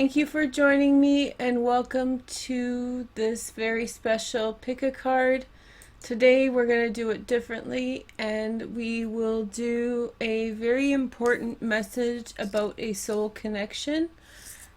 Thank you for joining me and welcome to this very special pick a card. Today we're going to do it differently and we will do a very important message about a soul connection.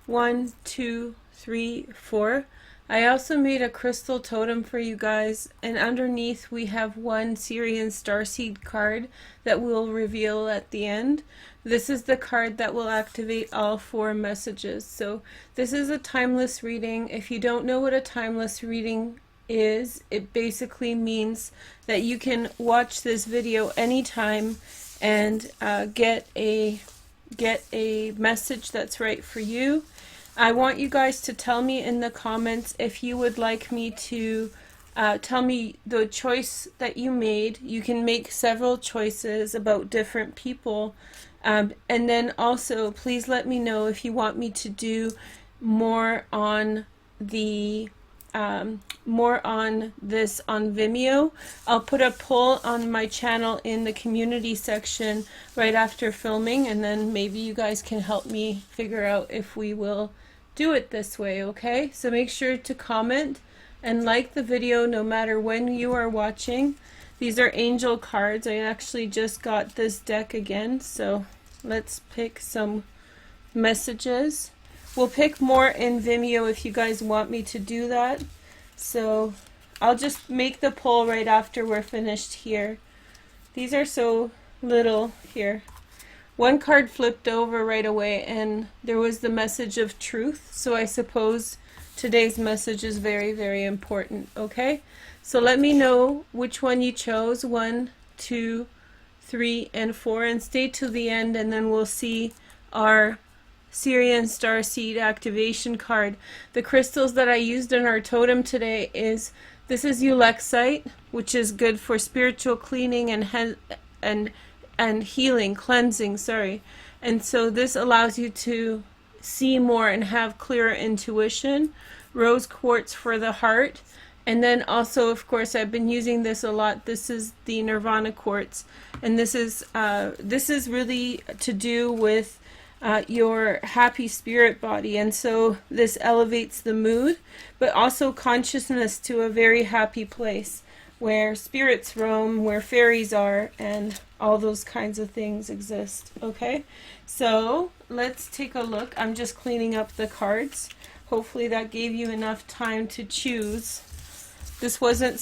1, 2, 3, 4. I also made a crystal totem for you guys, and underneath we have one Syrian starseed card that we'll reveal at the end. This is the card that will activate all 4 messages. So this is a timeless reading. If you don't know what a timeless reading is, it basically means that you can watch this video anytime and get a message that's right for you. I want you guys to tell me in the comments if you would like me to tell me the choice that you made. You can make several choices about different people. And then also, please let me know if you want me to do more on the more on this on Vimeo. I'll put a poll on my channel in the community section right after filming, and then maybe you guys can help me figure out if we will do it this way, okay? So make sure to comment and like the video no matter when you are watching. These are angel cards. I actually just got this deck again, so let's pick some messages. We'll pick more in Vimeo if you guys want me to do that. So I'll just make the poll right after we're finished here. These are so little here. One card flipped over right away and there was the message of truth. So I suppose today's message is very, very important. Okay? So let me know which one you chose. 1, 2, 3, and 4. And stay till the end and then we'll see our Syrian Starseed activation card. The crystals that I used in our totem today this is Ulexite, which is good for spiritual cleaning and healing, cleansing, sorry. And so this allows you to see more and have clearer intuition. Rose quartz for the heart. And then also, of course, I've been using this a lot. This is the Nirvana quartz. And this is really to do with your happy spirit body, and so this elevates the mood, but also consciousness to a very happy place where spirits roam, where fairies are, and all those kinds of things exist. Okay, so let's take a look. I'm just cleaning up the cards. Hopefully that gave you enough time to choose. This wasn't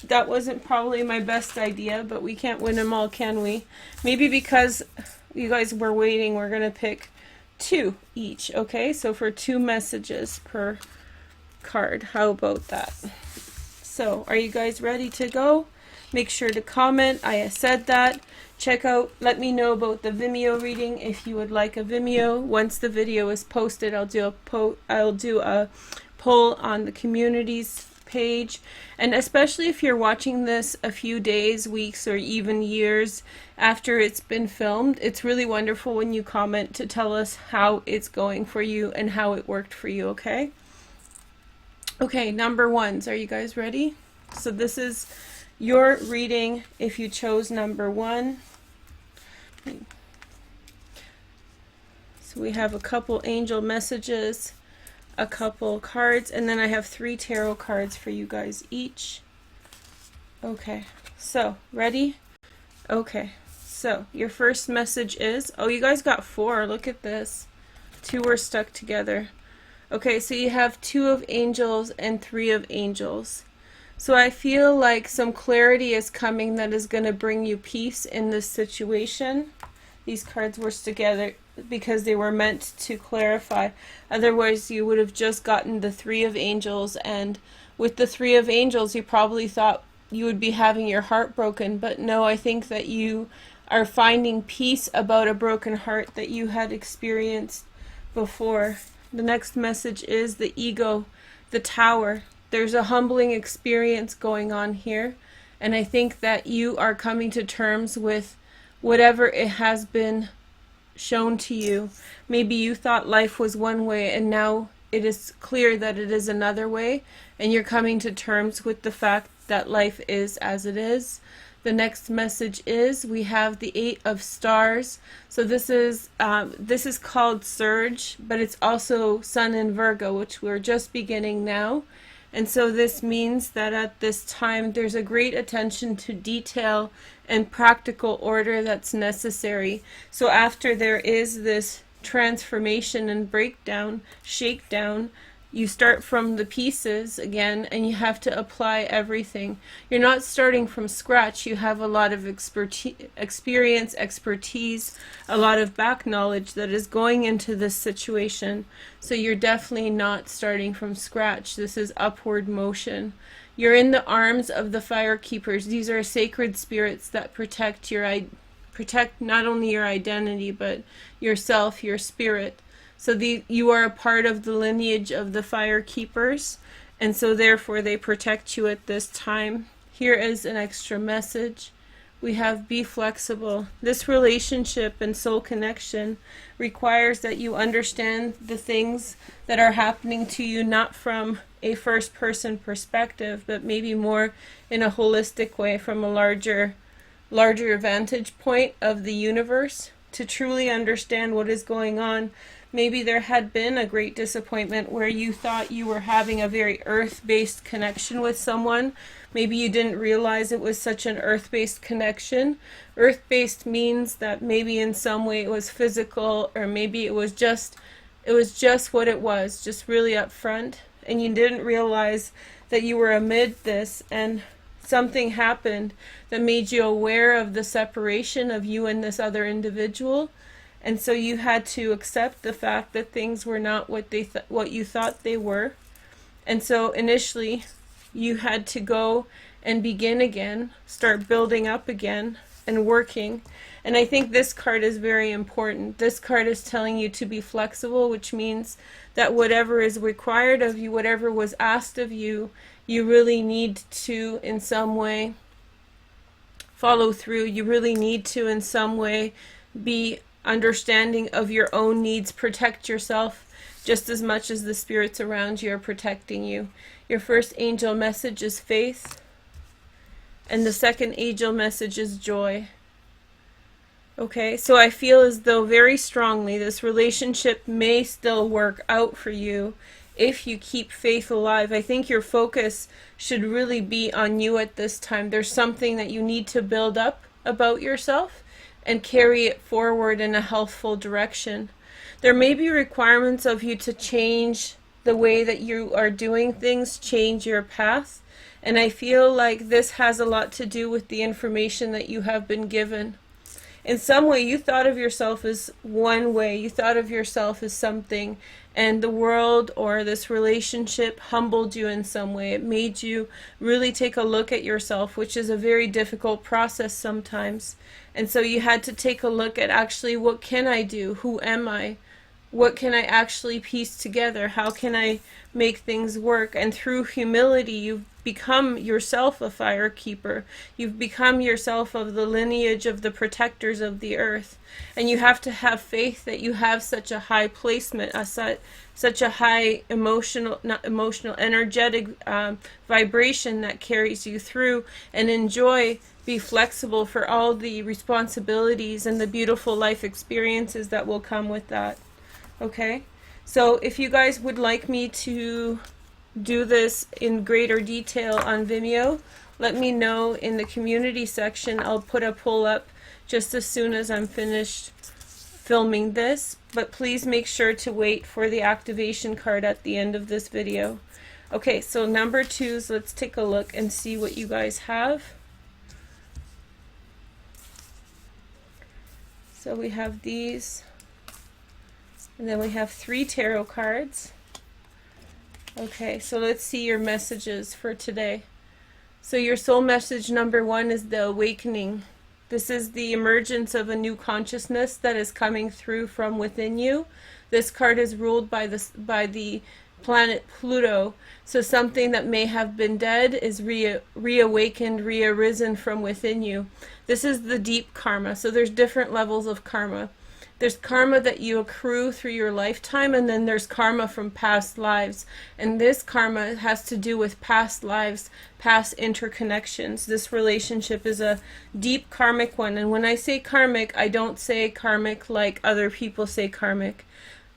that wasn't probably my best idea, but we can't win them all, can we? Maybe because you guys were waiting, we're going to pick 2 each, okay? So for 2 messages per card. How about that? So, are you guys ready to go? Make sure to comment. I said that. Check out, let me know about the Vimeo reading if you would like a Vimeo. Once the video is posted, I'll do a poll on the communities page, and especially if you're watching this a few days, weeks, or even years after it's been filmed, it's really wonderful when you comment to tell us how it's going for you and how it worked for you, okay? Okay, number 1s, are you guys ready? So this is your reading if you chose number 1. So we have a couple angel messages, a couple cards, and then I have 3 tarot cards for you guys each. Okay, so ready? Okay, so your first message is, oh, you guys got 4, look at this. 2 were stuck together. Okay, so you have 2 of angels and 3 of angels. So I feel like some clarity is coming that is going to bring you peace in this situation. These cards were together because they were meant to clarify. Otherwise, you would have just gotten the 3 of angels, and with the 3 of angels, you probably thought you would be having your heart broken. But no, I think that you are finding peace about a broken heart that you had experienced before. The next message is the ego, the tower. There's a humbling experience going on here, and I think that you are coming to terms with whatever it has been shown to you. Maybe you thought life was one way and now it is clear that it is another way, and you're coming to terms with the fact that life is as it is. The next message is we have the Eight of Stars. So this is called Surge, but it's also Sun in Virgo, which we're just beginning now. And so this means that at this time there's a great attention to detail and practical order that's necessary. So after there is this transformation and breakdown, shakedown, you start from the pieces again, and you have to apply everything. You're not starting from scratch. You have a lot of experience, expertise, a lot of back knowledge that is going into this situation. So you're definitely not starting from scratch. This is upward motion. You're in the arms of the fire keepers. These are sacred spirits that protect not only your identity, but yourself, your spirit. So you are a part of the lineage of the fire keepers, and so therefore they protect you at this time. Here is an extra message. We have be flexible. This relationship and soul connection requires that you understand the things that are happening to you, not from a first person perspective, but maybe more in a holistic way, from a larger vantage point of the universe, to truly understand what is going on. Maybe there had been a great disappointment where you thought you were having a very earth-based connection with someone. Maybe you didn't realize it was such an earth-based connection. Earth-based means that maybe in some way it was physical, or maybe it was just what it was, just really upfront, and you didn't realize that you were amid this, and something happened that made you aware of the separation of you and this other individual. And so you had to accept the fact that things were not what you thought they were. And so initially you had to go and begin again, start building up again and working. And I think this card is very important. This card is telling you to be flexible, which means that whatever is required of you, whatever was asked of you, you really need to in some way follow through. You really need to in some way be understanding of your own needs. Protect yourself just as much as the spirits around you are protecting you. Your first angel message is faith, and the second angel message is joy. Okay, so I feel as though very strongly this relationship may still work out for you if you keep faith alive. I think your focus should really be on you at this time. There's something that you need to build up about yourself and carry it forward in a healthful direction. There may be requirements of you to change the way that you are doing things, change your path, and I feel like this has a lot to do with the information that you have been given. In some way you thought of yourself as one way, you thought of yourself as something, and the world or this relationship humbled you in some way. It made you really take a look at yourself, which is a very difficult process sometimes. And so you had to take a look at, actually, what can I do? Who am I? What can I actually piece together? How can I make things work? And through humility, you've become yourself a fire keeper. You've become yourself of the lineage of the protectors of the earth. And you have to have faith that you have such a high placement, such a high energetic vibration that carries you through. And enjoy, be flexible for all the responsibilities and the beautiful life experiences that will come with that. Okay, so if you guys would like me to do this in greater detail on Vimeo, let me know in the community section. I'll put a poll up just as soon as I'm finished filming this, but please make sure to wait for the activation card at the end of this video. Okay, so number 2s, let's take a look and see what you guys have. So we have these. And then we have 3 tarot cards. Okay, so let's see your messages for today. So your soul message number 1 is the awakening. This is the emergence of a new consciousness that is coming through from within you. This card is ruled by the planet Pluto. So something that may have been dead is reawakened, rearisen from within you. This is the deep karma. So there's different levels of karma. There's karma that you accrue through your lifetime, and then there's karma from past lives. And this karma has to do with past lives, past interconnections. This relationship is a deep karmic one. And when I say karmic, I don't say karmic like other people say karmic.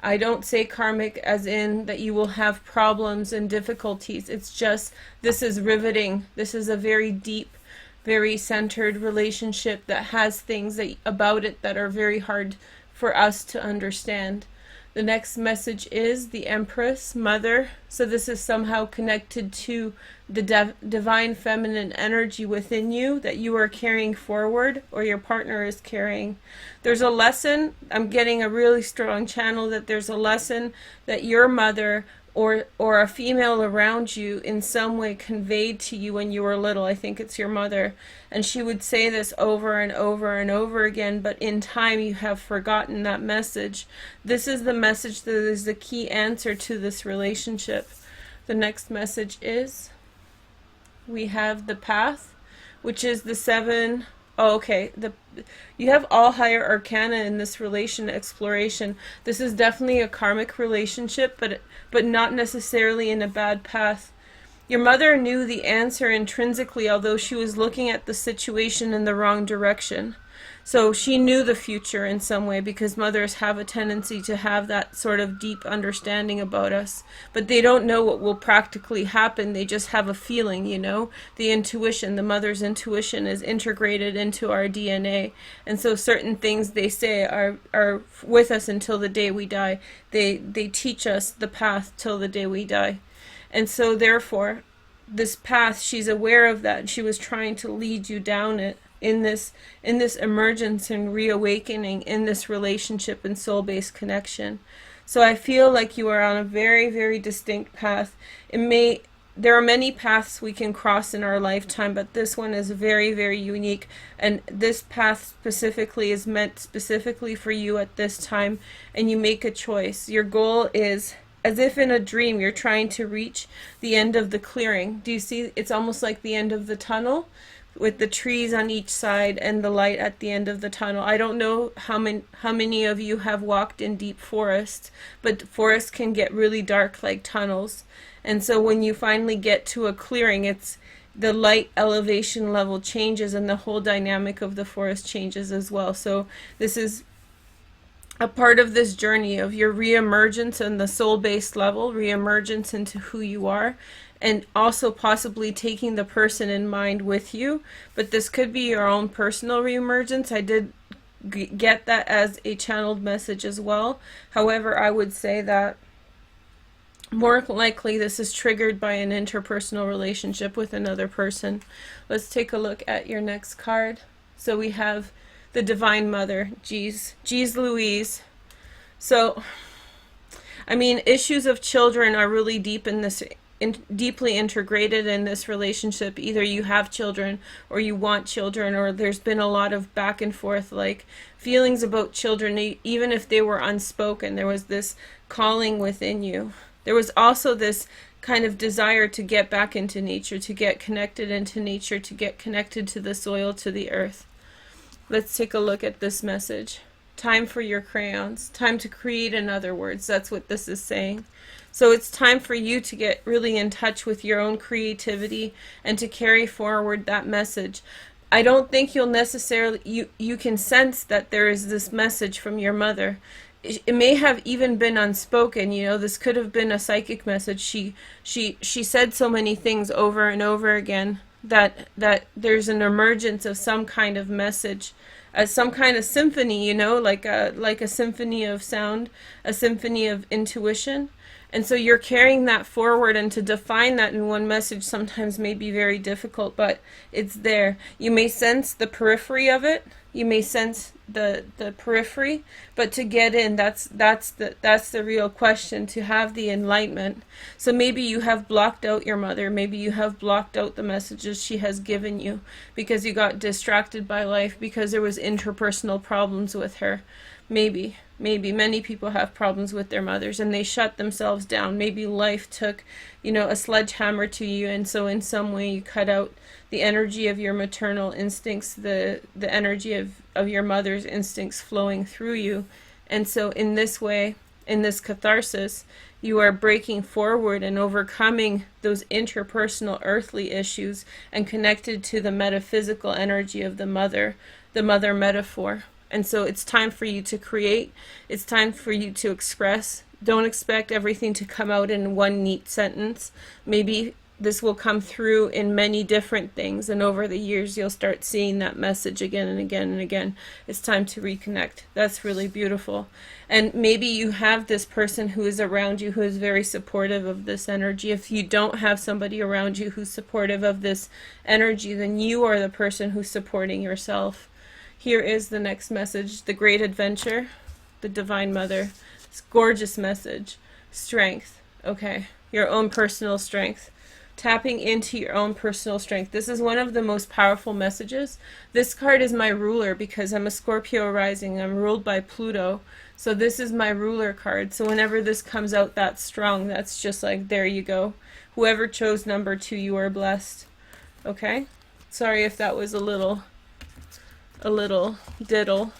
I don't say karmic as in that you will have problems and difficulties. It's just, this is riveting. This is a very deep, very centered relationship that has things about it that are very hard for us to understand. The next message is the Empress, Mother. So this is somehow connected to the divine feminine energy within you that you are carrying forward, or your partner is carrying. There's a lesson, I'm getting a really strong channel that there's a lesson that your mother or a female around you in some way conveyed to you when you were little. I think it's your mother. And she would say this over and over and over again, but in time you have forgotten that message. This is the message that is the key answer to this relationship. The next message is, we have the Path, which is the 7... Oh, okay. You have all higher arcana in this relation exploration. This is definitely a karmic relationship, but not necessarily in a bad path. Your mother knew the answer intrinsically, although she was looking at the situation in the wrong direction. So she knew the future in some way, because mothers have a tendency to have that sort of deep understanding about us. But they don't know what will practically happen. They just have a feeling, you know. The intuition, the mother's intuition is integrated into our DNA. And so certain things they say are with us until the day we die. They teach us the path till the day we die. And so therefore, this path, she's aware of that. She was trying to lead you down it. In this emergence and reawakening in this relationship and soul-based connection. So I feel like you are on a very, very distinct path. There are many paths we can cross in our lifetime, but this one is very, very unique. And this path specifically is meant specifically for you at this time, and you make a choice. Your goal is, as if in a dream, you're trying to reach the end of the clearing. Do you see? It's almost like the end of the tunnel, with the trees on each side and the light at the end of the tunnel. I don't know how many of you have walked in deep forests, but forests can get really dark like tunnels. And so when you finally get to a clearing, it's the light elevation level changes and the whole dynamic of the forest changes as well. So this is a part of this journey of your reemergence on the soul-based level, reemergence into who you are, and also possibly taking the person in mind with you. But this could be your own personal reemergence. I did get that as a channeled message as well. However, I would say that more likely this is triggered by an interpersonal relationship with another person. Let's take a look at your next card. So we have the Divine Mother. Jeez Louise. So, I mean, issues of children are really deep in this, deeply integrated in this relationship. Either you have children or you want children, or there's been a lot of back and forth, like feelings about children, even if they were unspoken. There was this calling within you. There was also this kind of desire to get back into nature, to get connected into nature, to get connected to the soil, to the earth. Let's take a look at this message. Time for your crayons. Time to create, in other words. That's what this is saying. So it's time for you to get really in touch with your own creativity and to carry forward that message. I don't think you'll necessarily, you can sense that there is this message from your mother. It may have even been unspoken, you know, this could have been a psychic message. She said so many things over and over again that there's an emergence of some kind of message, some kind of symphony, you know, like a symphony of sound, a symphony of intuition. And so you're carrying that forward, and to define that in one message sometimes may be very difficult, but it's there. You may sense the periphery of it. You may sense the periphery, but to get in, that's the real question, to have the enlightenment. So maybe you have blocked out your mother. Maybe you have blocked out the messages she has given you because you got distracted by life, because there was interpersonal problems with her. Maybe many people have problems with their mothers and they shut themselves down. Maybe life took, you know, a sledgehammer to you, and so in some way you cut out the energy of your maternal instincts, the energy of your mother's instincts flowing through you, And so in this way, in this catharsis, you are breaking forward and overcoming those interpersonal earthly issues and connected to the metaphysical energy of the mother metaphor. And so it's time for you to create. It's time for you to express. Don't expect everything to come out in one neat sentence. Maybe this will come through in many different things, and over the years you'll start seeing that message again and again and again. It's time to reconnect. That's really beautiful. And maybe you have this person who is around you who is very supportive of this energy. If you don't have somebody around you who's supportive of this energy, then you are the person who's supporting yourself. Here is the next message: the great adventure, the Divine Mother. It's a gorgeous message. Strength. Okay, your own personal strength. Tapping into your own personal strength. This is one of the most powerful messages. This card is my ruler because I'm a Scorpio rising. I'm ruled by Pluto. So this is my ruler card. So whenever this comes out that strong, that's just like, there you go. Whoever chose number 2, you are blessed. Okay? Sorry if that was a little diddle.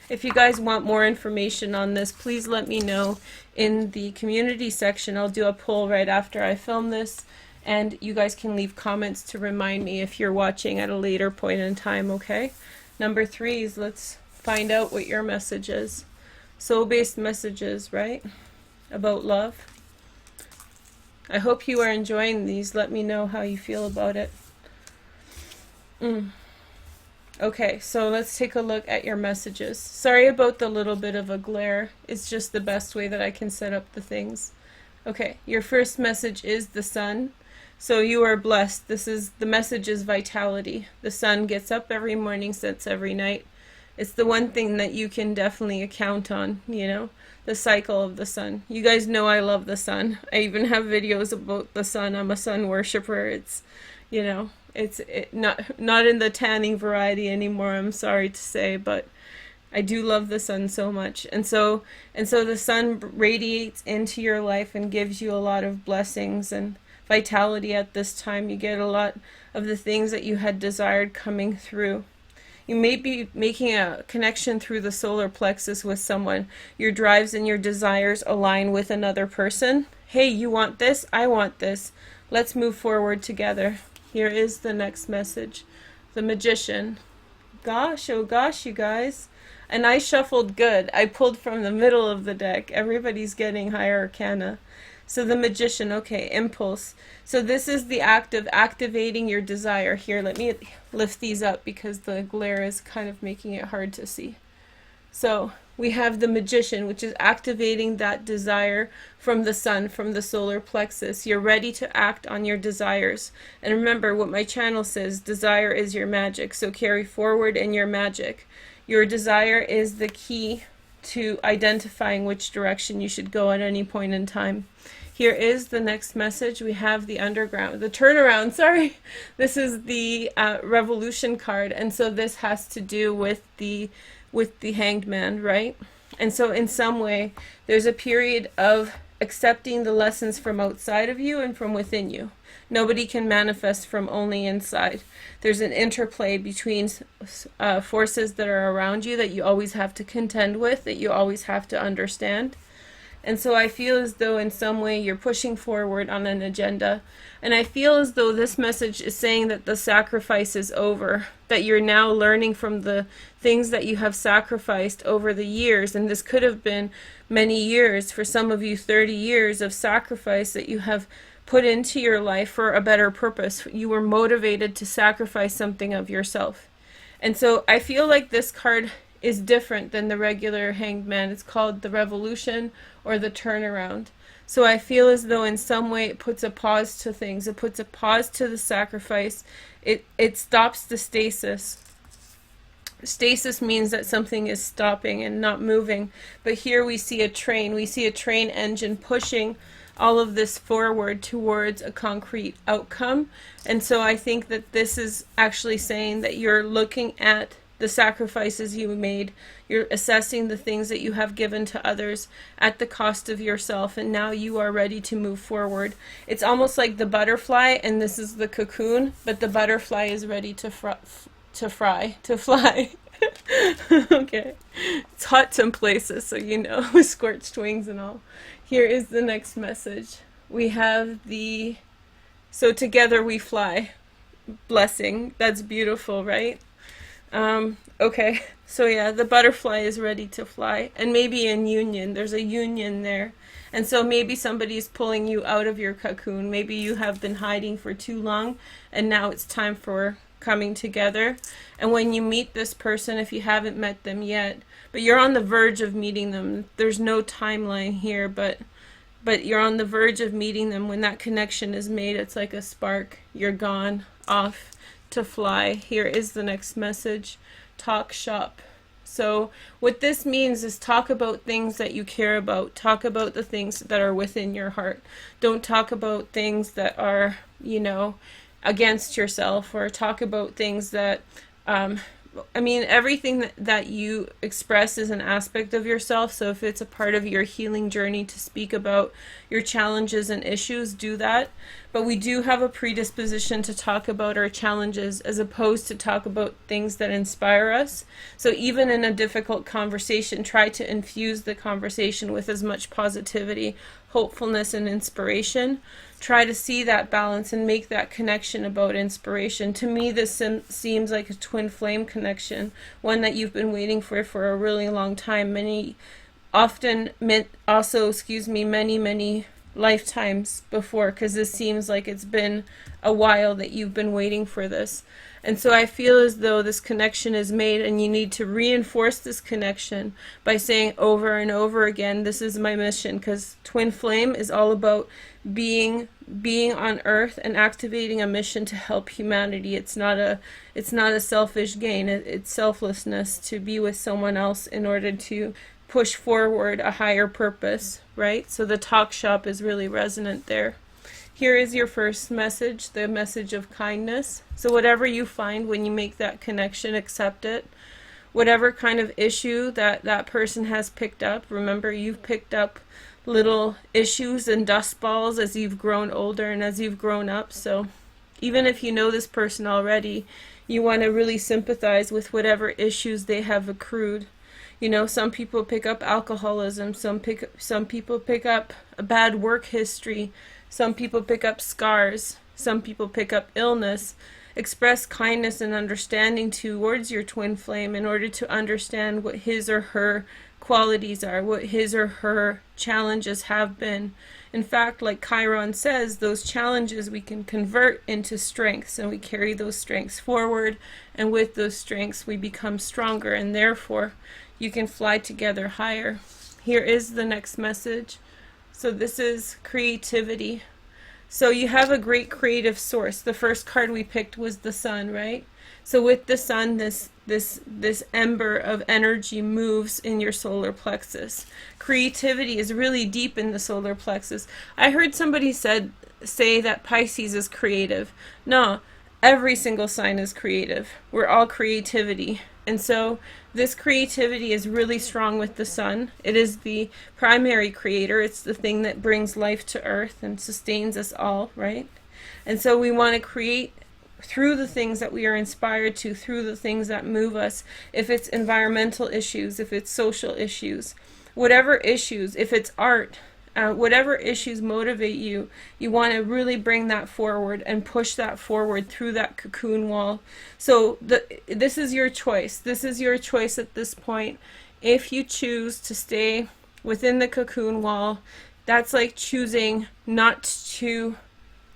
If you guys want more information on this, please let me know in the community section. I'll do a poll right after I film this. And you guys can leave comments to remind me if you're watching at a later point in time, okay? Number 3 is, let's find out what your message is. Soul-based messages, right? About love. I hope you are enjoying these. Let me know how you feel about it. Okay, so let's take a look at your messages. Sorry about the little bit of a glare. It's just the best way that I can set up the things. Okay, your first message is the sun. So you are blessed. The message is vitality. The sun gets up every morning, sets every night. It's the one thing that you can definitely count on, you know, the cycle of the sun. You guys know I love the sun. I even have videos about the sun. I'm a sun worshiper. It's, you know, it's not in the tanning variety anymore, I'm sorry to say, but I do love the sun so much. And so the sun radiates into your life and gives you a lot of blessings and vitality at this time. You get a lot of the things that you had desired coming through. You may be making a connection through the solar plexus with someone. Your drives and your desires align with another person. Hey, you want this? I want this. Let's move forward together. Here is the next message. The Magician. Gosh, oh gosh, you guys. And I shuffled good. I pulled from the middle of the deck. Everybody's getting higher arcana. So the Magician, okay, impulse. So this is the act of activating your desire. Here, let me lift these up because the glare is kind of making it hard to see. So we have the Magician, which is activating that desire from the sun, from the solar plexus. You're ready to act on your desires. And remember what my channel says, desire is your magic. So carry forward in your magic. Your desire is the key to identifying which direction you should go at any point in time. Here is the next message. We have the underground, the turnaround, sorry. This is the revolution card, and so this has to do with the Hanged Man, right? And so in some way, there's a period of accepting the lessons from outside of you and from within you. Nobody can manifest from only inside. There's an interplay between forces that are around you that you always have to contend with, that you always have to understand. And so I feel as though in some way you're pushing forward on an agenda. And I feel as though this message is saying that the sacrifice is over, that you're now learning from the things that you have sacrificed over the years. And this could have been many years, for some of you 30 years of sacrifice that you have put into your life for a better purpose. You were motivated to sacrifice something of yourself. And so I feel like this card is different than the regular Hanged Man. It's called the Revolution or the Turnaround. So I feel as though in some way it puts a pause to things. It puts a pause to the sacrifice. It stops the stasis. Stasis means that something is stopping and not moving. But here we see a train. We see a train engine pushing all of this forward towards a concrete outcome. And so I think that this is actually saying that you're looking at the sacrifices you made, you're assessing the things that you have given to others at the cost of yourself, and now you are ready to move forward. It's almost like the butterfly, and this is the cocoon, but the butterfly is ready to fly. Okay. It's hot some places, so you know, with scorched wings and all. Here is the next message. We have the so together we fly blessing. That's beautiful, right? Okay. So yeah, the butterfly is ready to fly, and maybe in union. There's a union there. And so maybe somebody's pulling you out of your cocoon. Maybe you have been hiding for too long, and now it's time for coming together. And when you meet this person, if you haven't met them yet, but you're on the verge of meeting them, there's no timeline here, but you're on the verge of meeting them. When that connection is made, it's like a spark. You're gone, off to fly. Here is the next message. Talk shop. So what this means is talk about things that you care about. Talk about the things that are within your heart. Don't talk about things that are, against yourself, or talk about things that everything that you express is an aspect of yourself. So if it's a part of your healing journey to speak about your challenges and issues, do that. But we do have a predisposition to talk about our challenges as opposed to talk about things that inspire us. So even in a difficult conversation, try to infuse the conversation with as much positivity, hopefulness, and inspiration. Try to see that balance and make that connection about inspiration. To me, this seems like a twin flame connection, one that you've been waiting for a really long time. Many lifetimes before, because this seems like it's been a while that you've been waiting for this. And so I feel as though this connection is made, and you need to reinforce this connection by saying over and over again, this is my mission, because twin flame is all about being on earth and activating a mission to help humanity. It's not a selfish gain. It's selflessness to be with someone else in order to push forward a higher purpose, right? So the talk shop is really resonant there. Here is your first message, the message of kindness. So whatever you find when you make that connection, accept it. Whatever kind of issue that person has picked up, remember, you've picked up little issues and dust balls as you've grown older and as you've grown up. So even if you know this person already, you want to really sympathize with whatever issues they have accrued. Some people pick up alcoholism, some people pick up a bad work history, some people pick up scars, some people pick up illness. Express kindness and understanding towards your twin flame in order to understand what his or her qualities are, what his or her challenges have been. In fact, like Chiron says, those challenges we can convert into strengths, and we carry those strengths forward, and with those strengths we become stronger, and therefore you can fly together higher. Here is the next message. So this is creativity. So you have a great creative source. The first card we picked was the sun, right? So with the sun, this ember of energy moves in your solar plexus. Creativity is really deep in the solar plexus. I heard somebody say that Pisces is creative. No, every single sign is creative. We're all creativity. And so this creativity is really strong with the sun. It is the primary creator. It's the thing that brings life to earth and sustains us all, right? And so we want to create through the things that we are inspired to, through the things that move us. If it's environmental issues, if it's social issues, whatever issues, if it's art, whatever issues motivate you, you want to really bring that forward and push that forward through that cocoon wall. So this is your choice. This is your choice at this point. If you choose to stay within the cocoon wall, that's like choosing not to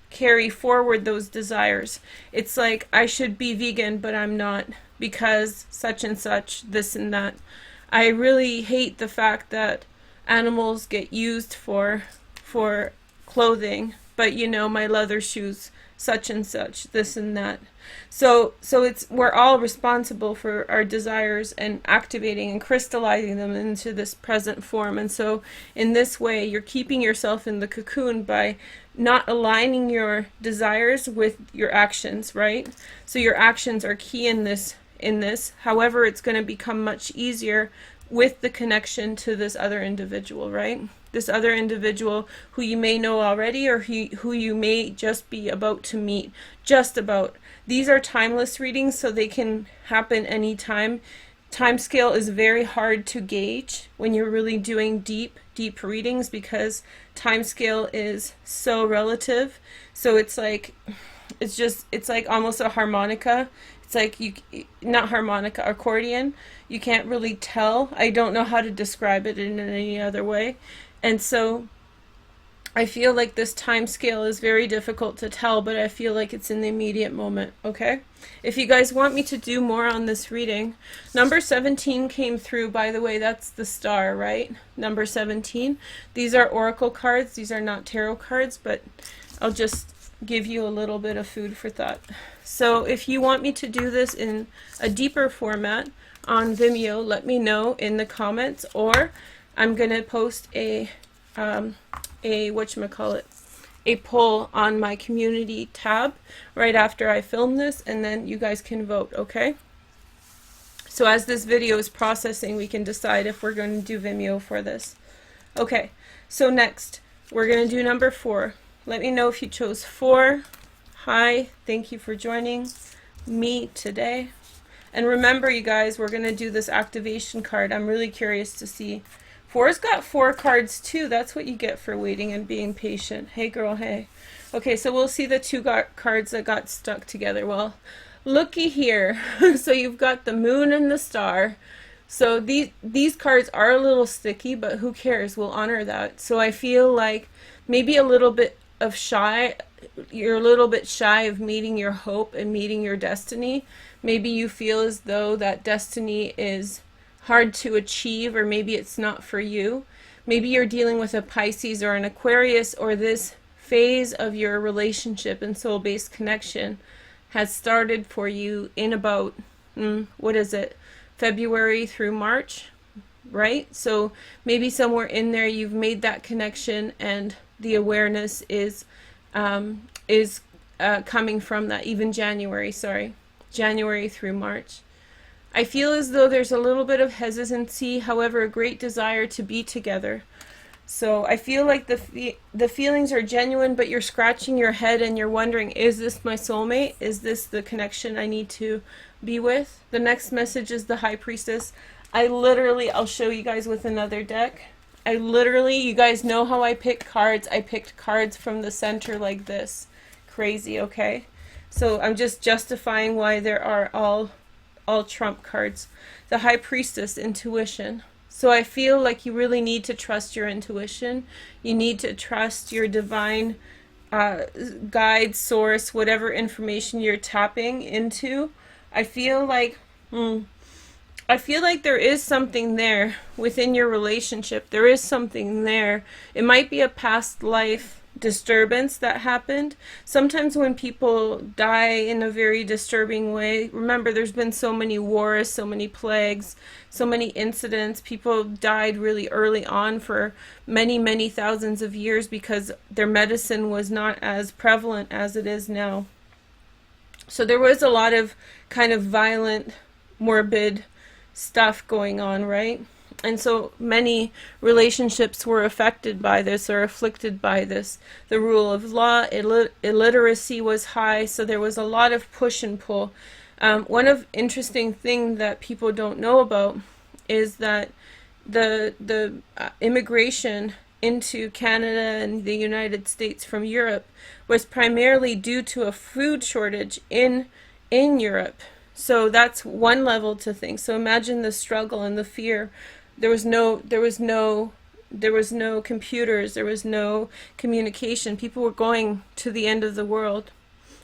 carry forward those desires. It's like, I should be vegan, but I'm not because such and such, this and that. I really hate the fact that animals get used for clothing, but my leather shoes, such and such, this and that. So we're all responsible for our desires and activating and crystallizing them into this present form. And so in this way, you're keeping yourself in the cocoon by not aligning your desires with your actions, right? So your actions are key in this. However, it's going to become much easier with the connection to this other individual, right? This other individual who you may know already, or who you may just be about to meet. Just about. These are timeless readings, so they can happen anytime. time scale is very hard to gauge when you're really doing deep readings, because time scale is so relative. So it's like, it's like almost a harmonica. It's like not harmonica, accordion. You can't really tell. I don't know how to describe it in any other way. And so I feel like this time scale is very difficult to tell, but I feel like it's in the immediate moment, okay? If you guys want me to do more on this reading, number 17 came through, by the way. That's the star, right? Number 17. These are oracle cards. These are not tarot cards, but I'll just give you a little bit of food for thought. So if you want me to do this in a deeper format on Vimeo, let me know in the comments, or I'm going to post a whatchamacallit, a poll on my community tab right after I film this, and then you guys can vote, okay? So as this video is processing, we can decide if we're going to do Vimeo for this. Okay, so next, we're going to do number 4. Let me know if you chose 4. Hi, thank you for joining me today. And remember, you guys, we're going to do this activation card. I'm really curious to see. 4's got 4 cards too. That's what you get for waiting and being patient. Hey girl, hey. Okay, so we'll see the 2 cards that got stuck together. Well, looky here. So you've got the moon and the star. So these cards are a little sticky, but who cares? We'll honor that. So I feel like maybe a little bit of shy. You're a little bit shy of meeting your hope and meeting your destiny. Maybe you feel as though that destiny is hard to achieve, or maybe it's not for you. Maybe you're dealing with a Pisces or an Aquarius, or this phase of your relationship and soul-based connection has started for you in about, what is it, February through March, right? So maybe somewhere in there you've made that connection, and the awareness is coming from that, even January through March. I feel as though there's a little bit of hesitancy, however, a great desire to be together. So I feel like the feelings are genuine, but you're scratching your head and you're wondering, is this my soulmate? Is this the connection I need to be with? The next message is the High Priestess. I'll show you guys with another deck. You guys know how I pick cards. I picked cards from the center like this. Crazy, okay? So I'm just justifying why there are all trump cards. The High Priestess, intuition. So I feel like you really need to trust your intuition. You need to trust your divine guide, source, whatever information you're tapping into. I feel like there is something there within your relationship. There is something there. It might be a past life disturbance that happened. Sometimes when people die in a very disturbing way, remember, there's been so many wars, so many plagues, so many incidents. People died really early on for many thousands of years because their medicine was not as prevalent as it is now. So there was a lot of kind of violent, morbid stuff going on, right? And so many relationships were affected by this or afflicted by this. The rule of law, illiteracy was high, so there was a lot of push and pull. One of interesting thing that people don't know about is that the immigration into Canada and the United States from Europe was primarily due to a food shortage in Europe. So that's one level to think. So imagine the struggle and the fear. There was no computers, there was no communication. People were going to the end of the world.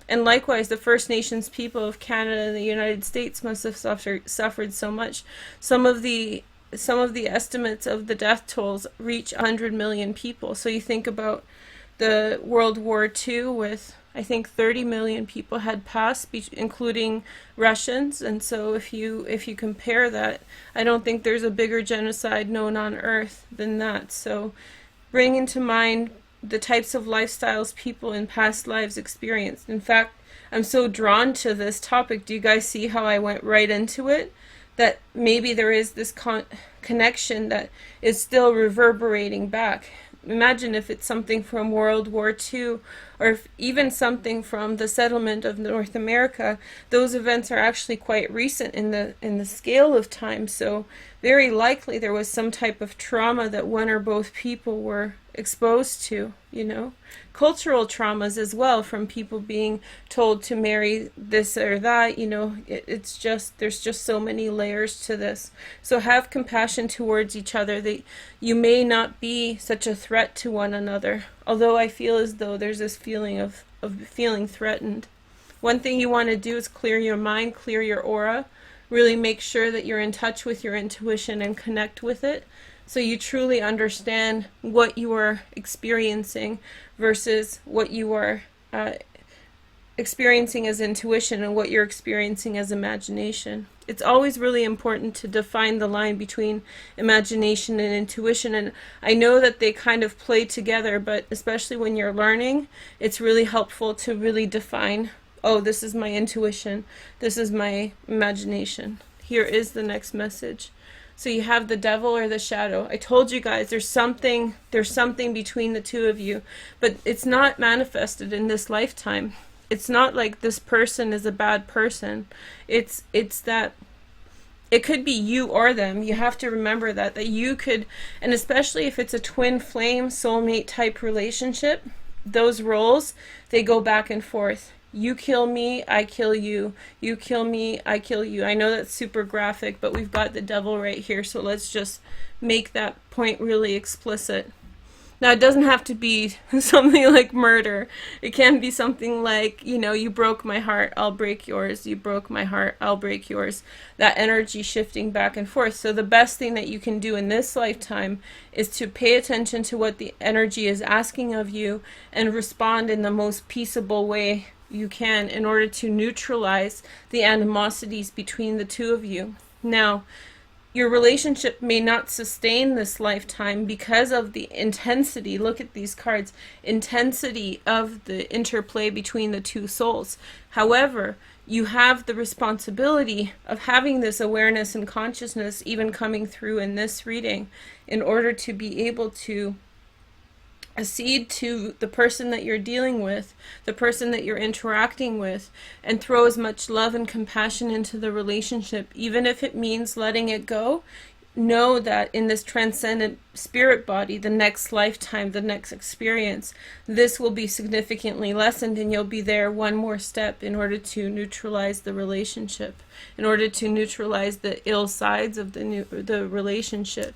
And likewise, the First Nations people of Canada and the United States must have suffered so much. Some of the estimates of the death tolls reach 100 million people. So you think about the World War II with, I think, 30 million people had passed, including Russians. And so if you compare that, I don't think there's a bigger genocide known on earth than that. So bring into mind the types of lifestyles people in past lives experienced. In fact, I'm so drawn to this topic. Do you guys see how I went right into it? That maybe there is this connection that is still reverberating back. imagine if it's something from World War II, or if even something from the settlement of North America. Those events are actually quite recent in the scale of time, so very likely there was some type of trauma that one or both people were exposed to, you know. Cultural traumas as well, from people being told to marry this or that, you know. It's just, there's just so many layers to this. So have compassion towards each other, that you may not be such a threat to one another, although I feel as though there's this feeling of feeling threatened. One thing you want to do is clear your mind, clear your aura, really make sure that you're in touch with your intuition and connect with it, so you truly understand what you are experiencing versus what you are experiencing as intuition and what you're experiencing as imagination. It's always really important to define the line between imagination and intuition, and I know that they kind of play together, but especially when you're learning, it's really helpful to really define, oh, this is my intuition, this is my imagination. Here is the next message. So you have the devil or the shadow. I told you guys there's something between the two of you, but it's not manifested in this lifetime. It's not like this person is a bad person. It's that it could be you or them. You have to remember that you could, and especially if it's a twin flame soulmate type relationship, those roles, they go back and forth. You kill me, I kill you. You kill me, I kill you. I know that's super graphic, but we've got the devil right here, so let's just make that point really explicit. Now, it doesn't have to be something like murder. It can be something like, you know, you broke my heart, I'll break yours. You broke my heart, I'll break yours. That energy shifting back and forth. So the best thing that you can do in this lifetime is to pay attention to what the energy is asking of you and respond in the most peaceable way you can in order to neutralize the animosities between the two of you. Now, your relationship may not sustain this lifetime because of the intensity, look at these cards, intensity of the interplay between the two souls. However, you have the responsibility of having this awareness and consciousness even coming through in this reading in order to be able to accede to the person that you're dealing with, the person that you're interacting with, and throw as much love and compassion into the relationship, even if it means letting it go. Know that in this transcendent spirit body, the next lifetime, the next experience, this will be significantly lessened, and you'll be there one more step in order to neutralize the relationship, in order to neutralize the ill sides of the relationship.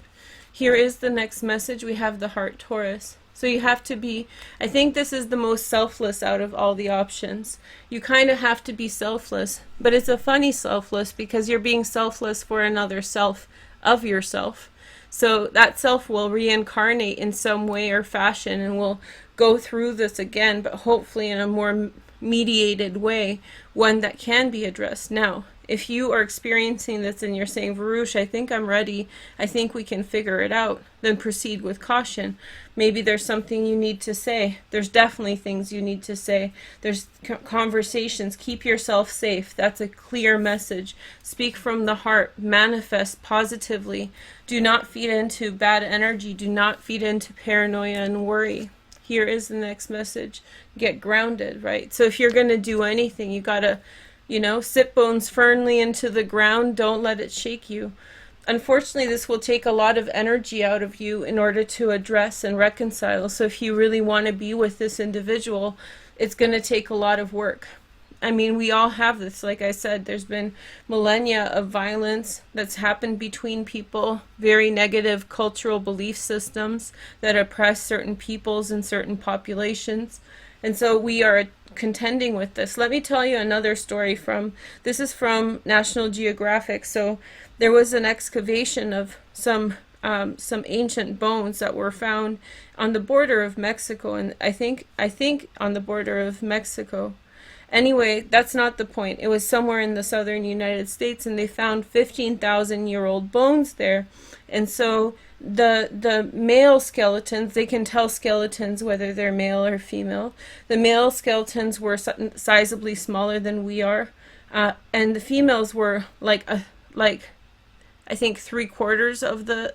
Here is the next message. We have the heart Taurus. So you have to be, I think this is the most selfless out of all the options. You kind of have to be selfless, but it's a funny selfless because you're being selfless for another self of yourself. So that self will reincarnate in some way or fashion and will go through this again, but hopefully in a more mediated way, one that can be addressed. Now, if you are experiencing this and you're saying, Veroosh, I think I'm ready, I think we can figure it out, then proceed with caution. Maybe there's something you need to say. There's definitely things you need to say. There's conversations. Keep yourself safe. That's a clear message. Speak from the heart. Manifest positively. Do not feed into bad energy. Do not feed into paranoia and worry. Here is the next message. Get grounded, right? So if you're going to do anything, you got to, you know, sit bones firmly into the ground. Don't let it shake you. Unfortunately, this will take a lot of energy out of you in order to address and reconcile. So if you really want to be with this individual, it's going to take a lot of work. I mean, we all have this. Like I said, there's been millennia of violence that's happened between people, very negative cultural belief systems that oppress certain peoples and certain populations. And so we are contending with this. Let me tell you another story this is from National Geographic. So there was an excavation of some ancient bones that were found on the border of Mexico, and I think on the border of Mexico. Anyway, that's not the point. It was somewhere in the southern United States, and they found 15,000-year-old bones there. And so the male skeletons, they can tell skeletons whether they're male or female. The male skeletons were sizably smaller than we are, and the females were like I think 3/4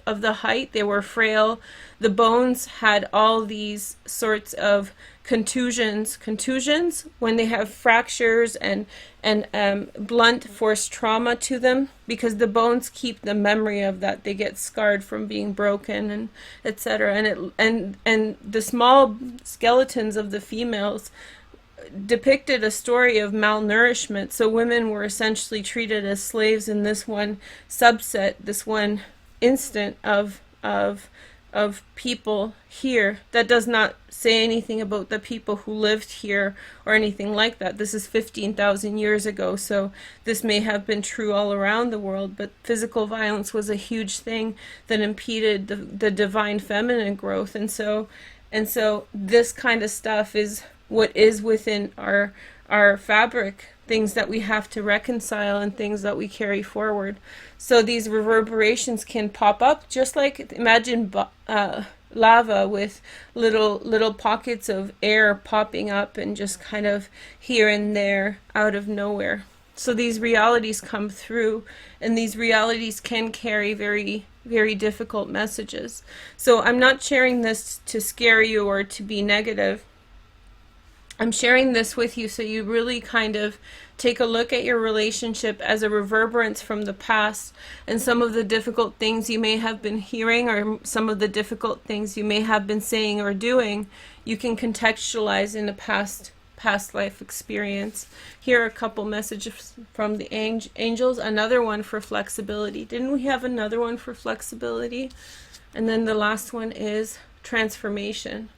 of the height. They were frail. The bones had all these sorts of contusions when they have fractures and blunt force trauma to them, because the bones keep the memory of that. They get scarred from being broken and etc. And the small skeletons of the females depicted a story of malnourishment. So women were essentially treated as slaves in this one subset, this one instant of people here. That does not say anything about the people who lived here or anything like that. This is 15,000 years ago, so this may have been true all around the world, but physical violence was a huge thing that impeded the divine feminine growth. And so this kind of stuff is what is within our fabric, things that we have to reconcile and things that we carry forward. So these reverberations can pop up, just like, imagine lava with little pockets of air popping up and just kind of here and there out of nowhere. So these realities come through, and these realities can carry very, very difficult messages. So I'm not sharing this to scare you or to be negative. I'm sharing this with you so you really kind of take a look at your relationship as a reverberance from the past, and some of the difficult things you may have been hearing, or some of the difficult things you may have been saying or doing, you can contextualize in a past life experience. Here are a couple messages from the angels. Another one for flexibility. Didn't we have another one for flexibility? And then the last one is transformation.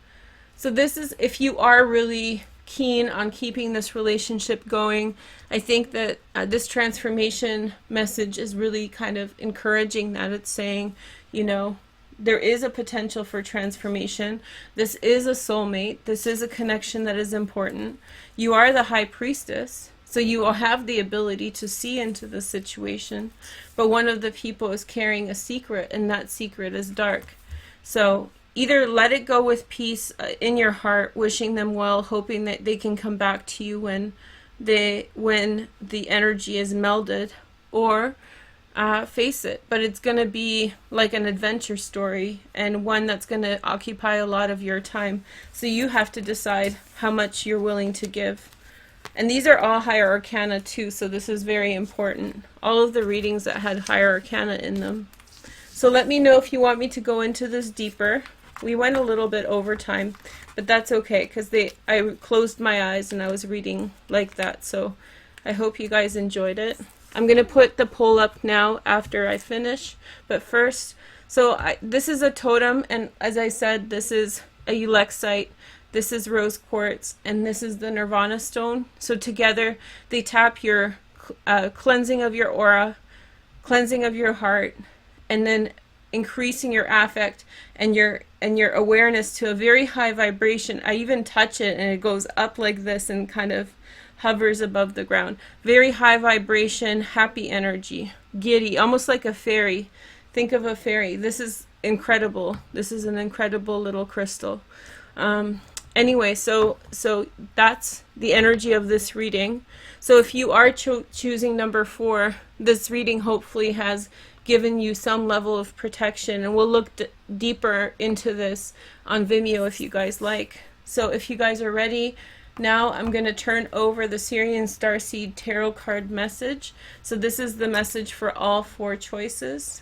So this is, if you are really keen on keeping this relationship going, I think that this transformation message is really kind of encouraging that. It's saying, you know, there is a potential for transformation. This is a soulmate. This is a connection that is important. You are the high priestess, so you will have the ability to see into the situation. But one of the people is carrying a secret, and that secret is dark. So either let it go with peace in your heart, wishing them well, hoping that they can come back to you when the energy is melded, or face it. But it's going to be like an adventure story, and one that's going to occupy a lot of your time. So you have to decide how much you're willing to give. And these are all higher arcana too, so this is very important. All of the readings that had higher arcana in them. So let me know if you want me to go into this deeper. We went a little bit over time, but that's okay, because I closed my eyes and I was reading like that. So I hope you guys enjoyed it. I'm going to put the poll up now after I finish, but first, this is a totem, and as I said, this is a ulexite, this is rose quartz, and this is the nirvana stone. So together they tap your cleansing of your aura, cleansing of your heart, and then increasing your affect and your awareness to a very high vibration. I even touch it and it goes up like this and kind of hovers above the ground. Very high vibration, happy energy, giddy, almost like a fairy. Think of a fairy. This is incredible. This is an incredible little crystal. Anyway, so that's the energy of this reading. So if you are choosing number 4, this reading hopefully has given you some level of protection, and we'll look deeper into this on Vimeo if you guys like. So if you guys are ready, now I'm going to turn over the Syrian Starseed Tarot card message. So this is the message for all 4 choices.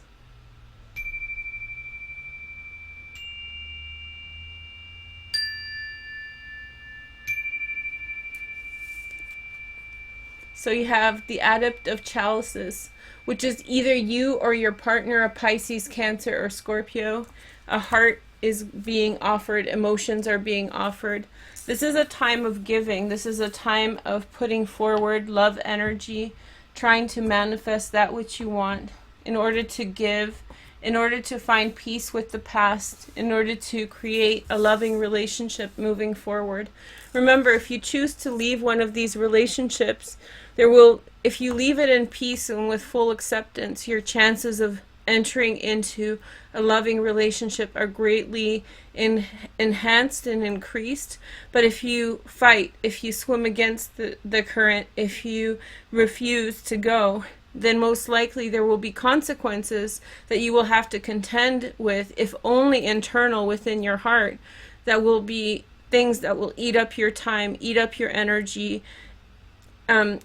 So you have the Adept of Chalices, which is either you or your partner, a Pisces, Cancer, or Scorpio. A heart is being offered, emotions are being offered. This is a time of giving. This is a time of putting forward love energy, trying to manifest that which you want in order to give, in order to find peace with the past, in order to create a loving relationship moving forward. Remember, if you choose to leave one of these relationships, if you leave it in peace and with full acceptance, your chances of entering into a loving relationship are greatly enhanced and increased. But if you fight, if you swim against the current, if you refuse to go, then most likely there will be consequences that you will have to contend with, if only internal within your heart. That will be things that will eat up your time, eat up your energy,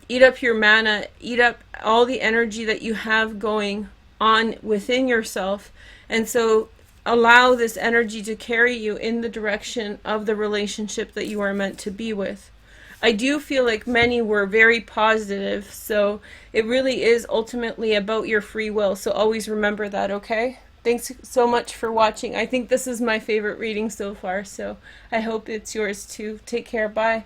eat up your mana, eat up all the energy that you have going on within yourself. And so allow this energy to carry you in the direction of the relationship that you are meant to be with. I do feel like many were very positive, so it really is ultimately about your free will. So always remember that, okay? Thanks so much for watching. I think this is my favorite reading so far, so I hope it's yours too. Take care. Bye.